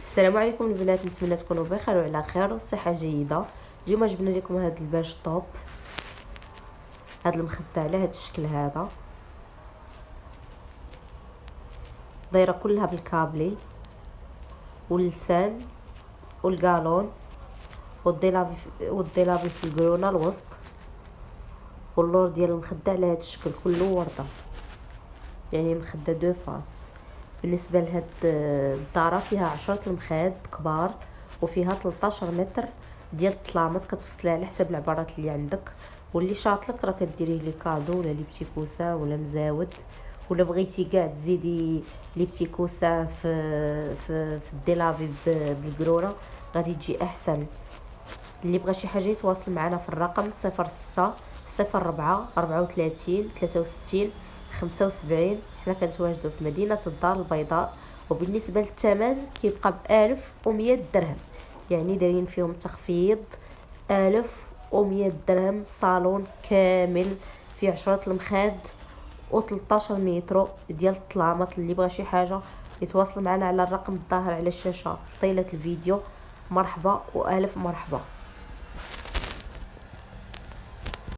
السلام عليكم البنات، نتمنى تكونوا بخير وعلى خير والصحه جيده. اليوم جبنا لكم هذا الباج طوب، هذا المخده على هذا الشكل هذا، دايره كلها بالكابلي واللسان والقالون والديلافي في القرونه الوسط، واللور ديال المخده على هذا الشكل كله ورده، يعني مخده دو فاس. بالنسبه لهاد الداره فيها 10 المخاد كبار وفيها 13 متر ديال الطلامط، كتفصلي على حسب العبارات اللي عندك، واللي شاطلك راه كديريه لي كادو ولا لي بتي كوسان ولا مزاود، ولا بغيتي كاع تزيدي لي بتي كوسان في الديلافي بالقرونه غادي تجي احسن. اللي بغى شي حاجه يتواصل معنا في الرقم 06 04 34 63 75. حنا كنتواجدوا في مدينه الدار البيضاء، وبالنسبه للثمن كيبقى ب1100 درهم، يعني دايرين فيهم تخفيض 1100 درهم. صالون كامل فيه 10 المخاد و13 مترو ديال الطلامط. اللي بغى شي حاجه يتواصل معنا على الرقم الظاهر على الشاشه طيله الفيديو. مرحبا والف مرحبا.